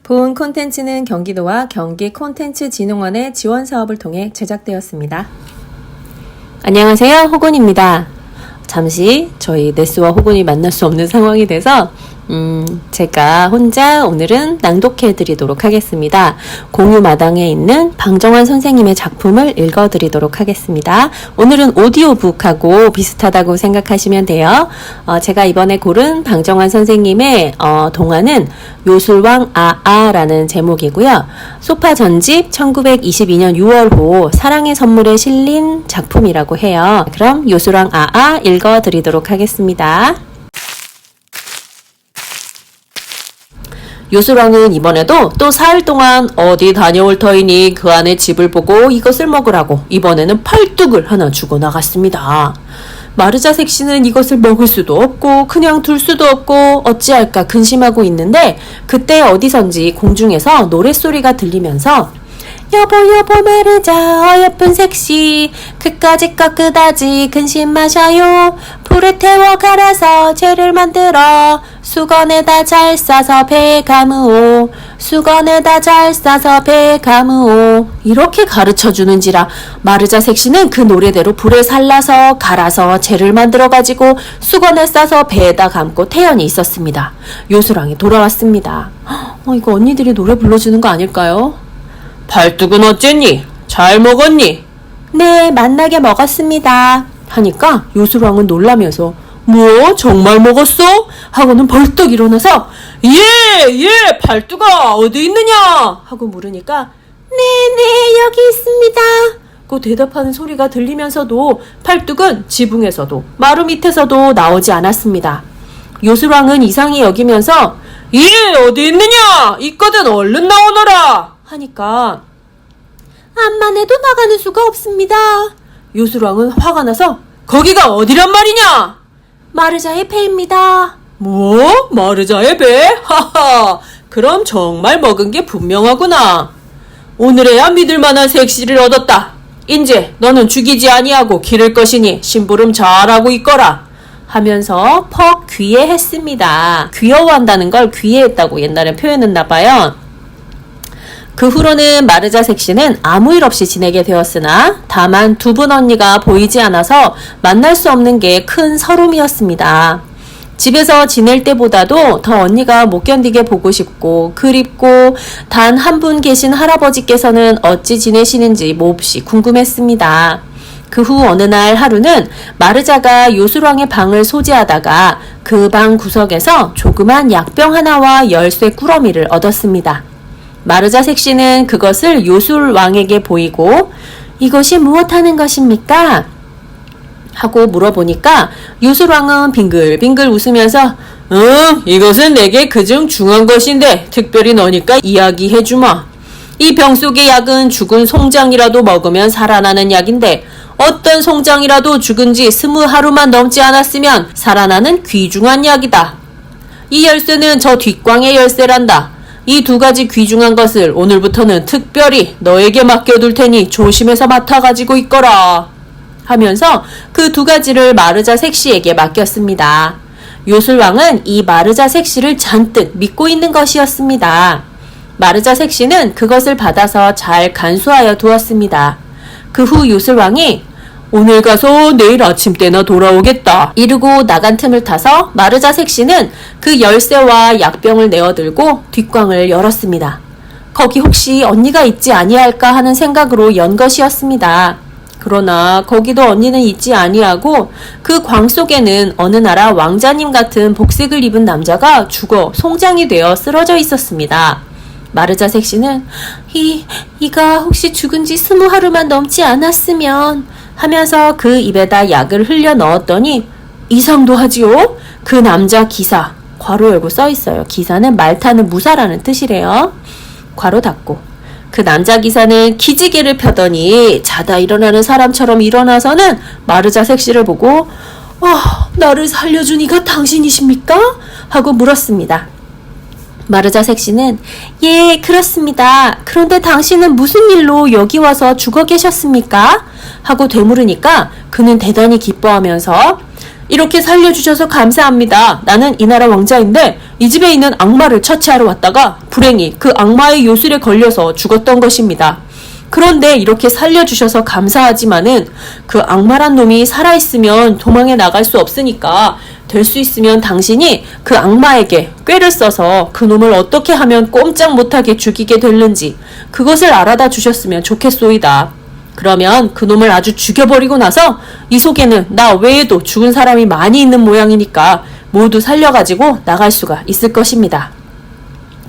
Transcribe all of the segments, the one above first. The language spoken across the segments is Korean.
본 콘텐츠는 경기도와 경기콘텐츠진흥원의 지원 사업을 통해 제작되었습니다. 안녕하세요, 호곤입니다. 잠시 저희 네스와 호곤이 만날 수 없는 상황이 돼서 제가 혼자 오늘은 낭독해 드리도록 하겠습니다. 공유 마당에 있는 방정환 선생님의 작품을 읽어 드리도록 하겠습니다. 오늘은 오디오북하고 비슷하다고 생각하시면 돼요. 제가 이번에 고른 방정환 선생님의 동화는 요술왕 아아라는 제목이고요. 소파 전집 1922년 6월호 사랑의 선물에 실린 작품이라고 해요. 그럼 요술왕 아아 읽어 드리도록 하겠습니다. 요술왕은 이번에도 또 사흘 동안 어디 다녀올 터이니 그 안에 집을 보고 이것을 먹으라고 이번에는 팔뚝을 하나 주고 나갔습니다. 마르자색 씨는 이것을 먹을 수도 없고 그냥 둘 수도 없고 어찌할까 근심하고 있는데 그때 어디선지 공중에서 노랫소리가 들리면서 여보 여보 마르자 어여쁜 색시 그까짓 것 그다지 근심 마셔요. 불에 태워 갈아서 재를 만들어 수건에다 잘 싸서 배에 감으오. 수건에다 잘 싸서 배에 감으오. 이렇게 가르쳐주는지라 마르자 색시는 그 노래대로 불에 살라서 갈아서 재를 만들어가지고 수건에 싸서 배에다 감고 태연히 있었습니다. 요술왕이 돌아왔습니다. 이거 언니들이 노래 불러주는 거 아닐까요? 팔뚝은 어쨌니? 잘 먹었니? 네, 맛나게 먹었습니다. 하니까 요술왕은 놀라면서 뭐? 정말 먹었어? 하고는 벌떡 일어나서 예, 팔뚝아 어디 있느냐? 하고 물으니까 네네 여기 있습니다. 고 대답하는 소리가 들리면서도 팔뚝은 지붕에서도 마루 밑에서도 나오지 않았습니다. 요술왕은 이상히 여기면서 예 어디 있느냐? 있거든 얼른 나오너라. 하니까 암만 해도 나가는 수가 없습니다. 요술왕은 화가 나서 거기가 어디란 말이냐? 마르자의 배입니다. 뭐? 마르자의 배? 하하, 그럼 정말 먹은 게 분명하구나. 오늘에야 믿을 만한 색시를 얻었다. 인제 너는 죽이지 아니하고 기를 것이니 심부름 잘하고 있거라. 하면서 퍽 귀해했습니다. 귀여워한다는 걸 귀해했다고 옛날에 표현했나봐요. 그 후로는 마르자 색시는 아무 일 없이 지내게 되었으나 다만 두 분 언니가 보이지 않아서 만날 수 없는 게 큰 서름이었습니다. 집에서 지낼 때보다도 더 언니가 못 견디게 보고 싶고 그립고 단 한 분 계신 할아버지께서는 어찌 지내시는지 몹시 궁금했습니다. 그 후 어느 날 하루는 마르자가 요술왕의 방을 소지하다가 그 방 구석에서 조그만 약병 하나와 열쇠 꾸러미를 얻었습니다. 마르자 색시는 그것을 요술왕에게 보이고 이것이 무엇하는 것입니까? 하고 물어보니까 요술왕은 빙글빙글 웃으면서 이것은 내게 그중 중한 것인데 특별히 너니까 이야기해주마. 이 병 속의 약은 죽은 송장이라도 먹으면 살아나는 약인데 어떤 송장이라도 죽은 지 20하루만 넘지 않았으면 살아나는 귀중한 약이다. 이 열쇠는 저 뒷광의 열쇠란다. 이 두 가지 귀중한 것을 오늘부터는 특별히 너에게 맡겨둘 테니 조심해서 맡아가지고 있거라. 하면서 그 두 가지를 마르자 색시에게 맡겼습니다. 요술왕은 이 마르자 색시를 잔뜩 믿고 있는 것이었습니다. 마르자 색시는 그것을 받아서 잘 간수하여 두었습니다. 그 후 요술왕이 오늘 가서 내일 아침 때나 돌아오겠다. 이르고 나간 틈을 타서 마르자 색시는 그 열쇠와 약병을 내어들고 뒷광을 열었습니다. 거기 혹시 언니가 있지 아니할까 하는 생각으로 연 것이었습니다. 그러나 거기도 언니는 있지 아니하고 그 광 속에는 어느 나라 왕자님 같은 복색을 입은 남자가 죽어 송장이 되어 쓰러져 있었습니다. 마르자 색시는 이가 혹시 죽은 지 20하루만 넘지 않았으면 하면서 그 입에다 약을 흘려 넣었더니 이상도 하지요? 그 남자 기사 괄호 열고 써있어요. 기사는 말 타는 무사라는 뜻이래요. 괄호 닫고 그 남자 기사는 기지개를 펴더니 자다 일어나는 사람처럼 일어나서는 마르자 색시를 보고 나를 살려준 이가 당신이십니까? 하고 물었습니다. 마르자 색시는 예 그렇습니다. 그런데 당신은 무슨 일로 여기 와서 죽어 계셨습니까? 하고 되물으니까 그는 대단히 기뻐하면서 이렇게 살려주셔서 감사합니다. 나는 이 나라 왕자인데 이 집에 있는 악마를 처치하러 왔다가 불행히 그 악마의 요술에 걸려서 죽었던 것입니다. 그런데 이렇게 살려주셔서 감사하지만은 그 악마란 놈이 살아있으면 도망에 나갈 수 없으니까 될 수 있으면 당신이 그 악마에게 꾀를 써서 그 놈을 어떻게 하면 꼼짝 못하게 죽이게 될는지 그것을 알아다 주셨으면 좋겠소이다. 그러면 그 놈을 아주 죽여버리고 나서 이 속에는 나 외에도 죽은 사람이 많이 있는 모양이니까 모두 살려가지고 나갈 수가 있을 것입니다.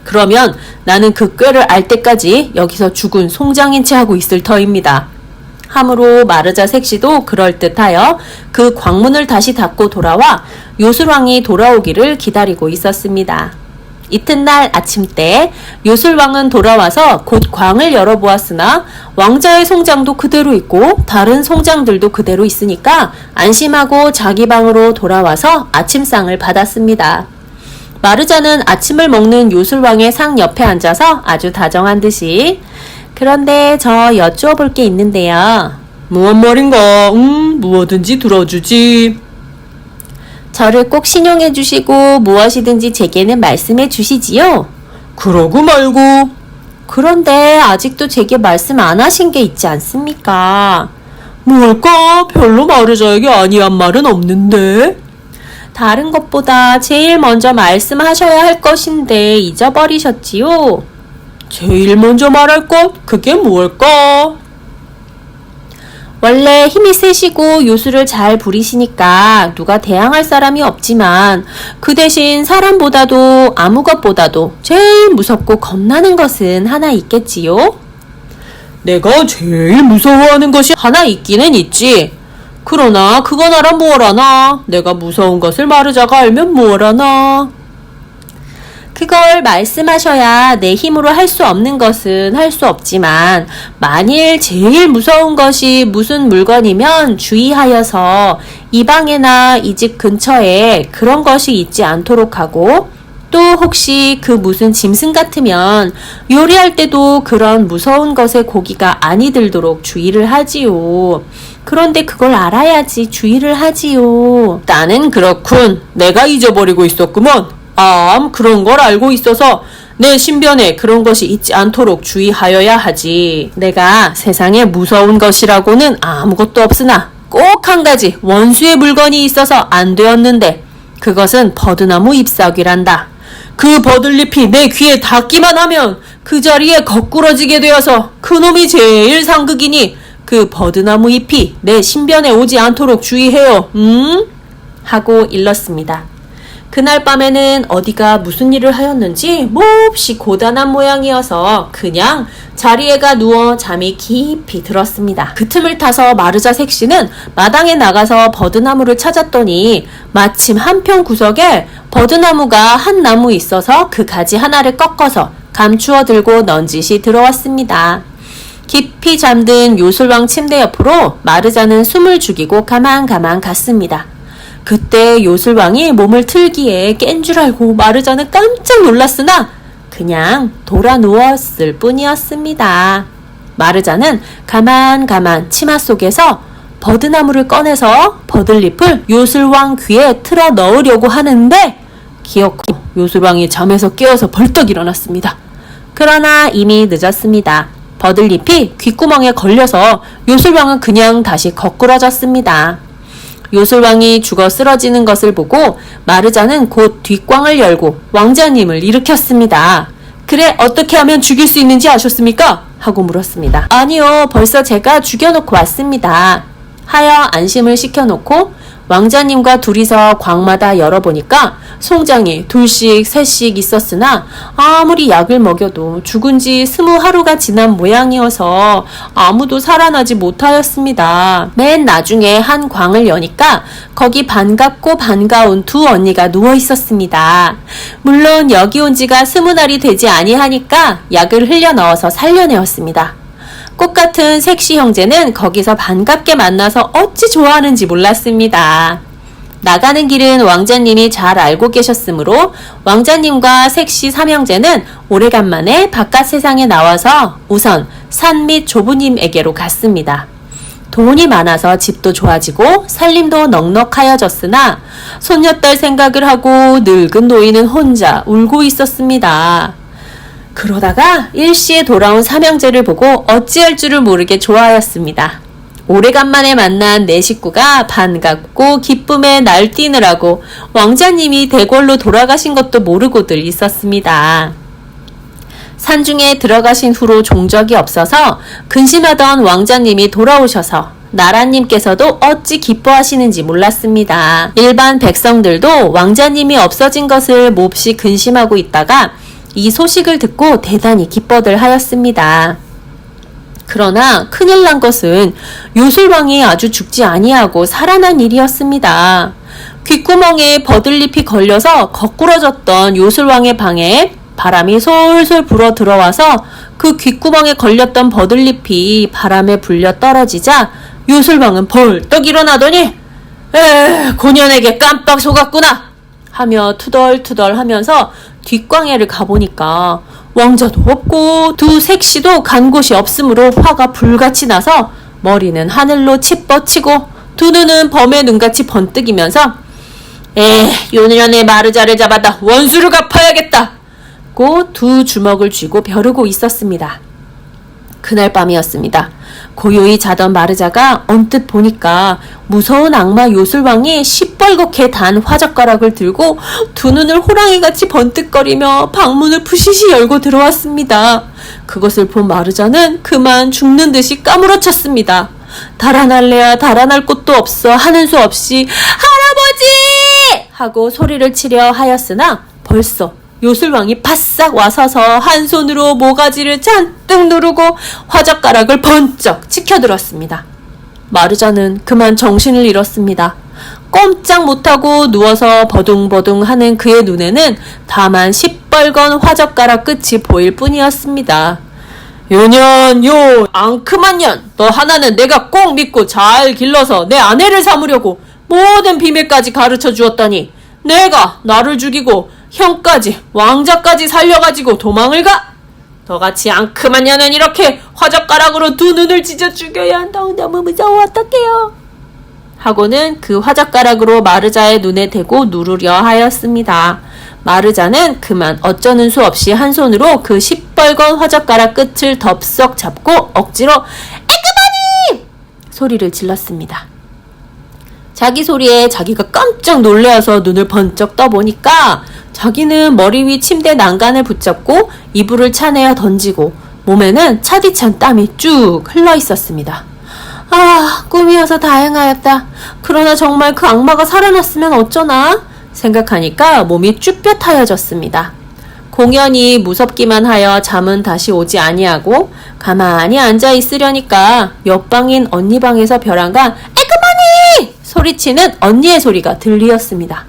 그러면 나는 그 꾀를 알 때까지 여기서 죽은 송장인 채 하고 있을 터입니다. 함으로 마르자 색시도 그럴듯하여 그 광문을 다시 닫고 돌아와 요술왕이 돌아오기를 기다리고 있었습니다. 이튿날 아침 때 요술왕은 돌아와서 곧 광을 열어보았으나 왕자의 송장도 그대로 있고 다른 송장들도 그대로 있으니까 안심하고 자기 방으로 돌아와서 아침상을 받았습니다. 마르자는 아침을 먹는 요술왕의 상 옆에 앉아서 아주 다정한 듯이 그런데 저 여쭈어볼 게 있는데요. 무엇 말인가? 무엇든지 들어주지. 저를 꼭 신용해 주시고 무엇이든지 제게는 말씀해 주시지요. 그러고 말고. 그런데 아직도 제게 말씀 안 하신 게 있지 않습니까? 뭘까? 별로 마르자에게 아니한 말은 없는데. 다른 것보다 제일 먼저 말씀하셔야 할 것인데 잊어버리셨지요? 제일 먼저 말할 것? 그게 뭘까? 원래 힘이 세시고 요술을 잘 부리시니까 누가 대항할 사람이 없지만 그 대신 사람보다도 아무 것보다도 제일 무섭고 겁나는 것은 하나 있겠지요? 내가 제일 무서워하는 것이 하나 있기는 있지. 그러나 그건 알아 뭘 하나? 내가 무서운 것을 마르자가 알면 뭘 하나? 그걸 말씀하셔야 내 힘으로 할 수 없는 것은 할 수 없지만 만일 제일 무서운 것이 무슨 물건이면 주의하여서 이 방에나 이 집 근처에 그런 것이 있지 않도록 하고 또 혹시 그 무슨 짐승 같으면 요리할 때도 그런 무서운 것에 고기가 안이 들도록 주의를 하지요. 그런데 그걸 알아야지 주의를 하지요. 나는 그렇군. 내가 잊어버리고 있었구먼. 그런 걸 알고 있어서 내 신변에 그런 것이 있지 않도록 주의하여야 하지. 내가 세상에 무서운 것이라고는 아무것도 없으나 꼭 한 가지 원수의 물건이 있어서 안 되었는데 그것은 버드나무 잎사귀란다. 그 버들잎이 내 귀에 닿기만 하면 그 자리에 거꾸러지게 되어서 그놈이 제일 상극이니 그 버드나무 잎이 내 신변에 오지 않도록 주의해요. 하고 일렀습니다. 그날 밤에는 어디가 무슨 일을 하였는지 몹시 고단한 모양이어서 그냥 자리에가 누워 잠이 깊이 들었습니다. 그 틈을 타서 마르자 색시는 마당에 나가서 버드나무를 찾았더니 마침 한편 구석에 버드나무가 한 나무 있어서 그 가지 하나를 꺾어서 감추어 들고 넌짓이 들어왔습니다. 깊이 잠든 요술왕 침대 옆으로 마르자는 숨을 죽이고 가만 갔습니다. 그때 요술왕이 몸을 틀기에 깬 줄 알고 마르자는 깜짝 놀랐으나 그냥 돌아 누웠을 뿐이었습니다. 마르자는 가만 치마 속에서 버드나무를 꺼내서 버들잎을 요술왕 귀에 틀어 넣으려고 하는데 기어코 요술왕이 잠에서 깨어서 벌떡 일어났습니다. 그러나 이미 늦었습니다. 버들잎이 귓구멍에 걸려서 요술왕은 그냥 다시 거꾸러졌습니다. 요술왕이 죽어 쓰러지는 것을 보고 마르자는 곧 뒷광을 열고 왕자님을 일으켰습니다. 그래, 어떻게 하면 죽일 수 있는지 아셨습니까? 하고 물었습니다. 아니요, 벌써 제가 죽여놓고 왔습니다. 하여 안심을 시켜놓고 왕자님과 둘이서 광마다 열어보니까 송장이 둘씩 셋씩 있었으나 아무리 약을 먹여도 죽은 지 20하루가 지난 모양이어서 아무도 살아나지 못하였습니다. 맨 나중에 한 광을 여니까 거기 반갑고 반가운 두 언니가 누워 있었습니다. 물론 여기 온 지가 20날이 되지 아니하니까 약을 흘려 넣어서 살려내었습니다. 꽃같은 색시 형제는 거기서 반갑게 만나서 어찌 좋아하는지 몰랐습니다. 나가는 길은 왕자님이 잘 알고 계셨으므로 왕자님과 색시 삼형제는 오래간만에 바깥 세상에 나와서 우선 산 및 조부님에게로 갔습니다. 돈이 많아서 집도 좋아지고 살림도 넉넉하여졌으나 손녀딸 생각을 하고 늙은 노인은 혼자 울고 있었습니다. 그러다가 일시에 돌아온 삼형제를 보고 어찌할 줄을 모르게 좋아하였습니다. 오래간만에 만난 네 식구가 반갑고 기쁨에 날뛰느라고 왕자님이 대궐로 돌아가신 것도 모르고들 있었습니다. 산중에 들어가신 후로 종적이 없어서 근심하던 왕자님이 돌아오셔서 나라님께서도 어찌 기뻐하시는지 몰랐습니다. 일반 백성들도 왕자님이 없어진 것을 몹시 근심하고 있다가 이 소식을 듣고 대단히 기뻐들 하였습니다. 그러나 큰일 난 것은 요술왕이 아주 죽지 아니하고 살아난 일이었습니다. 귓구멍에 버들잎이 걸려서 거꾸러졌던 요술왕의 방에 바람이 솔솔 불어 들어와서 그 귓구멍에 걸렸던 버들잎이 바람에 불려 떨어지자 요술왕은 벌떡 일어나더니 고년에게 깜빡 속았구나 하며 투덜투덜 하면서 뒷광야를 가보니까 왕자도 없고 두 색시도 간 곳이 없으므로 화가 불같이 나서 머리는 하늘로 치뻗치고 두 눈은 범의 눈같이 번뜩이면서 요년의 마르자를 잡아다 원수를 갚아야겠다 고 두 주먹을 쥐고 벼르고 있었습니다. 그날 밤이었습니다. 고요히 자던 마르자가 언뜻 보니까 무서운 악마 요술왕이 시뻘겋게 단 화젓가락을 들고 두 눈을 호랑이같이 번뜩거리며 방문을 푸시시 열고 들어왔습니다. 그것을 본 마르자는 그만 죽는 듯이 까무러쳤습니다. 달아날래야 달아날 곳도 없어 하는 수 없이 할아버지! 하고 소리를 치려 하였으나 벌써 요술왕이 바싹 와서서 한 손으로 모가지를 잔뜩 누르고 화젓가락을 번쩍 치켜들었습니다. 마르자는 그만 정신을 잃었습니다. 꼼짝 못하고 누워서 버둥버둥하는 그의 눈에는 다만 시뻘건 화젓가락 끝이 보일 뿐이었습니다. 요년 요 앙큼한 년, 너 하나는 내가 꼭 믿고 잘 길러서 내 아내를 삼으려고 모든 비밀까지 가르쳐 주었더니 내가 나를 죽이고 형까지 왕자까지 살려가지고 도망을 가? 너같이 앙큼한 년은 이렇게 화젓가락으로 두 눈을 찢어 죽여야 한다고 너무 무서워 어떡해요 하고는 그 화젓가락으로 마르자의 눈에 대고 누르려 하였습니다. 마르자는 그만 어쩌는 수 없이 한 손으로 그 시뻘건 화젓가락 끝을 덥석 잡고 억지로 그만이! 소리를 질렀습니다. 자기 소리에 자기가 깜짝 놀라서 눈을 번쩍 떠보니까 자기는 머리 위 침대 난간을 붙잡고 이불을 차내어 던지고 몸에는 차디찬 땀이 쭉 흘러 있었습니다. 아, 꿈이어서 다행하였다. 그러나 정말 그 악마가 살아났으면 어쩌나? 생각하니까 몸이 쭈뼛하여졌습니다. 공연히 무섭기만 하여 잠은 다시 오지 아니하고 가만히 앉아 있으려니까 옆방인 언니 방에서 벼랑간 그만이! 소리치는 언니의 소리가 들리었습니다.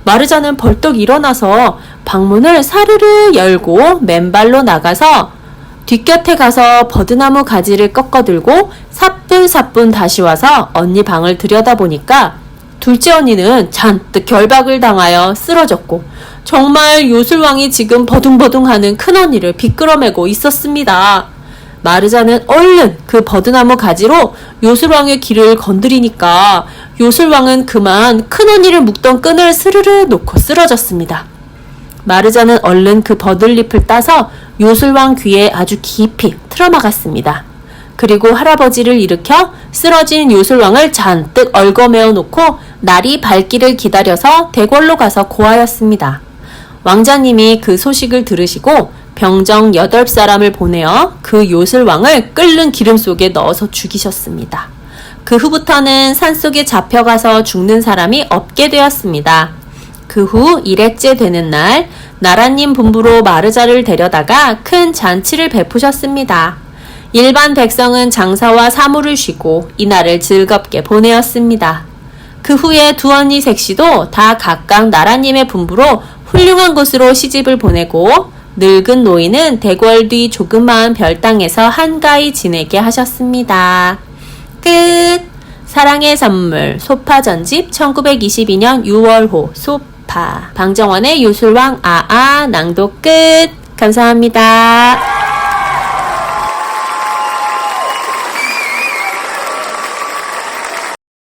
마르자는 벌떡 일어나서 방문을 사르르 열고 맨발로 나가서 뒷곁에 가서 버드나무 가지를 꺾어들고 사뿐사뿐 다시 와서 언니 방을 들여다보니까 둘째 언니는 잔뜩 결박을 당하여 쓰러졌고 정말 요술왕이 지금 버둥버둥하는 큰언니를 비끄러매고 있었습니다. 마르자는 얼른 그 버드나무 가지로 요술왕의 귀를 건드리니까 요술왕은 그만 큰언니를 묶던 끈을 스르르 놓고 쓰러졌습니다. 마르자는 얼른 그 버들잎을 따서 요술왕 귀에 아주 깊이 틀어막았습니다. 그리고 할아버지를 일으켜 쓰러진 요술왕을 잔뜩 얽어매어 놓고 날이 밝기를 기다려서 대궐로 가서 고하였습니다. 왕자님이 그 소식을 들으시고 병정 8사람을 보내어 그 요술왕을 끓는 기름 속에 넣어서 죽이셨습니다. 그 후부터는 산속에 잡혀가서 죽는 사람이 없게 되었습니다. 그 후 1회째 되는 날 나라님 분부로 마르자를 데려다가 큰 잔치를 베푸셨습니다. 일반 백성은 장사와 사무를 쉬고 이날을 즐겁게 보내었습니다. 그 후에 두 언니 셋시도 다 각각 나라님의 분부로 훌륭한 곳으로 시집을 보내고 늙은 노인은 대궐 뒤 조그마한 별당에서 한가히 지내게 하셨습니다. 끝! 사랑의 선물 소파전집 1922년 6월호 소파 방정원의 요술왕 낭독 끝! 감사합니다.